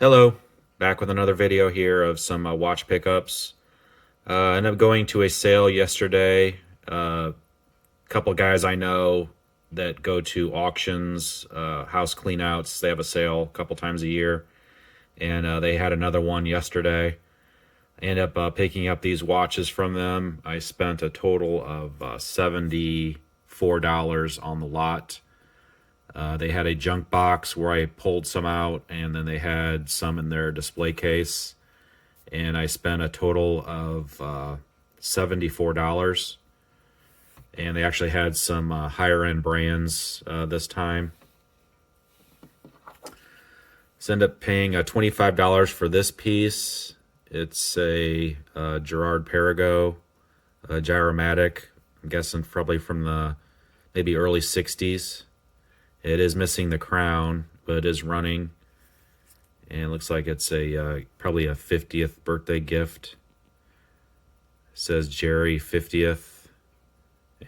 Hello, back with another video here of some watch pickups. I ended up going to a sale yesterday. A couple guys I know that go to auctions, house cleanouts. They have a sale a couple times a year, and they had another one yesterday. I ended up picking up these watches from them. I spent a total of $74 on the lot. They had a junk box where I pulled some out, and then they had some in their display case. And I spent a total of $74. And they actually had some higher end brands this time. So I ended up paying $25 for this piece. It's a Girard Perregaux gyromatic. I'm guessing probably from the maybe early 60s. It is missing the crown, but it is running. And it looks like it's a probably a 50th birthday gift. It says Jerry 50th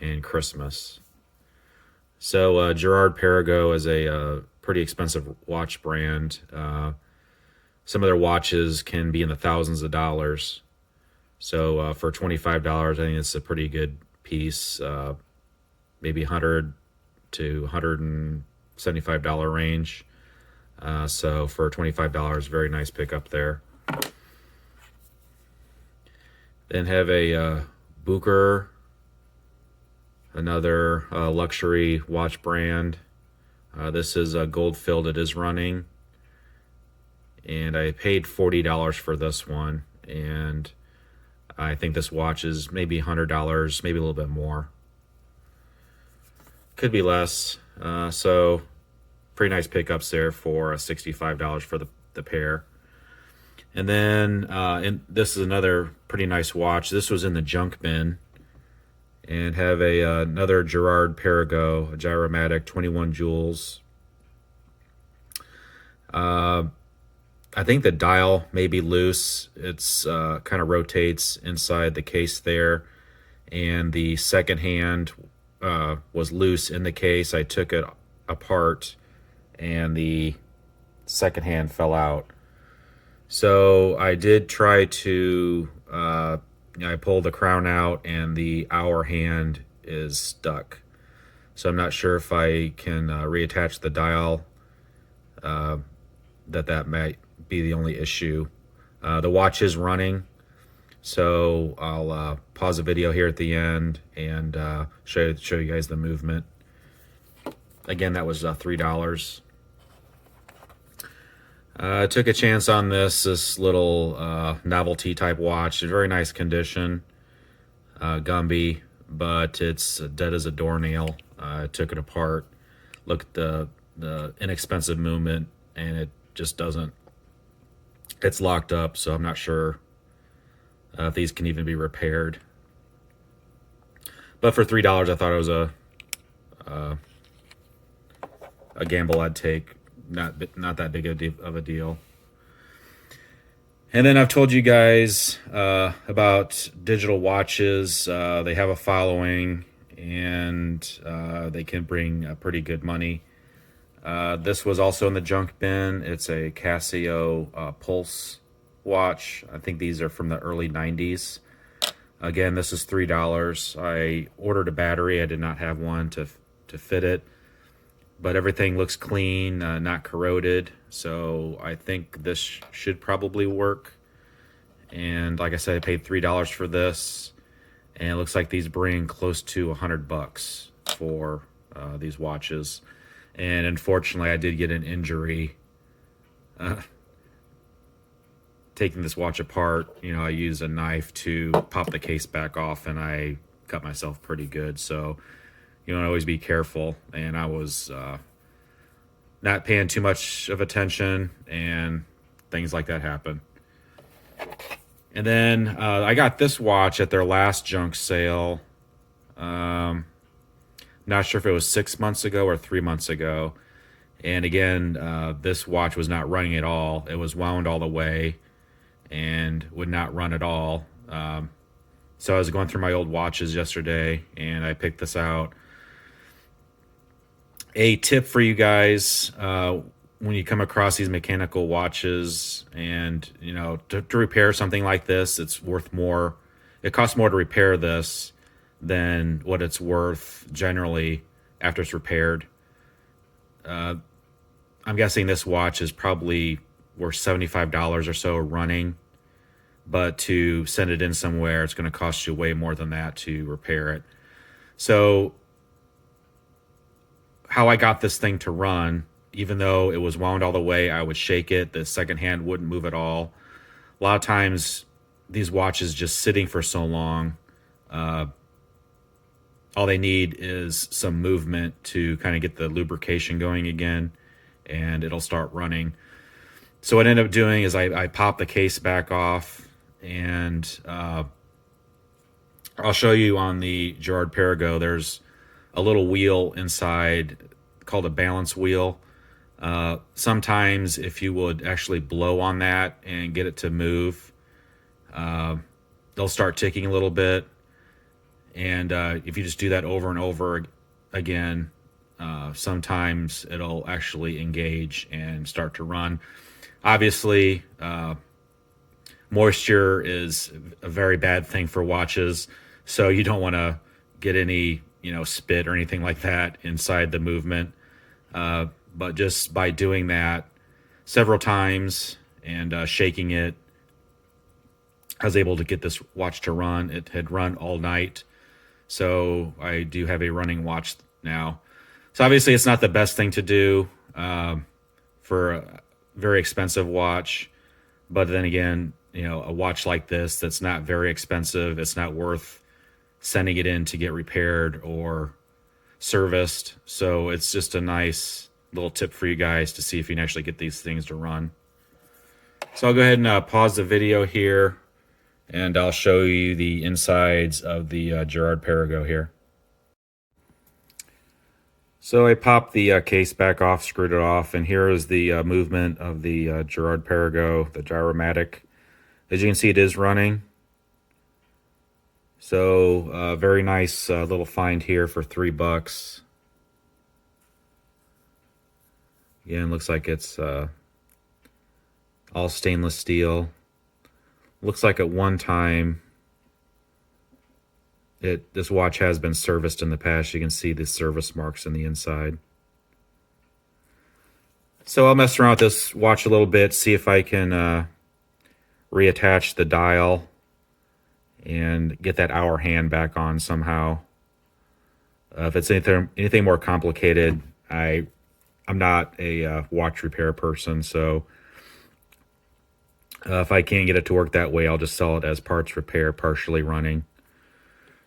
and Christmas. So Girard Perregaux is a pretty expensive watch brand. Some of their watches can be in the thousands of dollars. So for $25, I think it's a pretty good piece. Maybe 100 to $175 range. So for $25, very nice pickup there. Then have a Bucherer, another luxury watch brand. This is gold filled. It is running, and I paid $40 for this one. And I think this watch is maybe $100, maybe a little bit more. Could be less. So pretty nice pickups there for $65 for the pair. And then and this is another pretty nice watch. This was in the junk bin. And have another Girard Perregaux, a gyromatic, 21 jewels. I think the dial may be loose. It's kind of rotates inside the case there. And the second hand was loose in the case. I took it apart, and the second hand fell out. So I did try to, I pulled the crown out, and the hour hand is stuck. So I'm not sure if I can reattach the dial. That might be the only issue. The watch is running, so I'll pause the video here at the end and show you guys the movement. Again, that was $3. I took a chance on this little novelty type watch. It's very nice condition, Gumby, but it's dead as a doornail. I took it apart, looked at the inexpensive movement, and it just doesn't. It's locked up, so I'm not sure if these can even be repaired. But for $3, I thought it was a gamble I'd take. Not that big of a deal. And then I've told you guys about digital watches. They have a following, and they can bring pretty good money. This was also in the junk bin. It's a Casio Pulse watch. I think these are from the early 90s. Again, this is $3. I ordered a battery. I did not have one to fit it. But everything looks clean, not corroded. So I think this should probably work. And like I said, I paid $3 for this. And it looks like these bring close to $100 for these watches. And unfortunately, I did get an injury taking this watch apart. I used a knife to pop the case back off, and I cut myself pretty good. So always be careful. And I was not paying too much of attention, and things like that happen. And then I got this watch at their last junk sale. Not sure if it was 6 months ago or 3 months ago. And again, this watch was not running at all. It was wound all the way and would not run at all. So I was going through my old watches yesterday, and I picked this out. A tip for you guys, when you come across these mechanical watches, and to repair something like this, it's worth more. It costs more to repair this than what it's worth generally after it's repaired. I'm guessing this watch is probably worth $75 or so running, but to send it in somewhere, it's going to cost you way more than that to repair it. So how I got this thing to run, even though it was wound all the way, I would shake it, the second hand wouldn't move at all. A lot of times these watches just sitting for so long, all they need is some movement to kind of get the lubrication going again, and it'll start running. So what I ended up doing is I popped the case back off, and I'll show you on the Girard Perregaux, there's a little wheel inside called a balance wheel. Sometimes if you would actually blow on that and get it to move, they'll start ticking a little bit. And if you just do that over and over again, sometimes it'll actually engage and start to run. Obviously, moisture is a very bad thing for watches, so you don't want to get any spit or anything like that inside the movement. But just by doing that several times and shaking it, I was able to get this watch to run. It had run all night, so I do have a running watch now. So obviously it's not the best thing to do for a very expensive watch, but then again, a watch like this that's not very expensive, it's not worth sending it in to get repaired or serviced. So it's just a nice little tip for you guys to see if you can actually get these things to run. So I'll go ahead and pause the video here, and I'll show you the insides of the Girard Perregaux here. So I popped the case back off, screwed it off, and here is the movement of the Girard Perregaux, the Gyromatic. As you can see, it is running. So very nice little find here for $3. Again, looks like it's all stainless steel. Looks like at one time this watch has been serviced in the past. You can see the service marks in the inside. So I'll mess around with this watch a little bit, see if I can reattach the dial and get that hour hand back on somehow. If it's anything more complicated, I'm not a watch repair person, so if I can't get it to work that way, I'll just sell it as parts repair, partially running.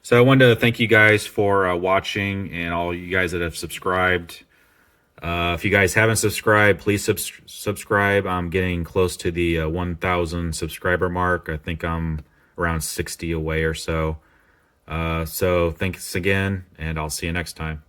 So I wanted to thank you guys for watching, and all you guys that have subscribed. If you guys haven't subscribed, please subscribe. I'm getting close to the 1,000 subscriber mark. I think I'm around 60 away or so. So thanks again, and I'll see you next time.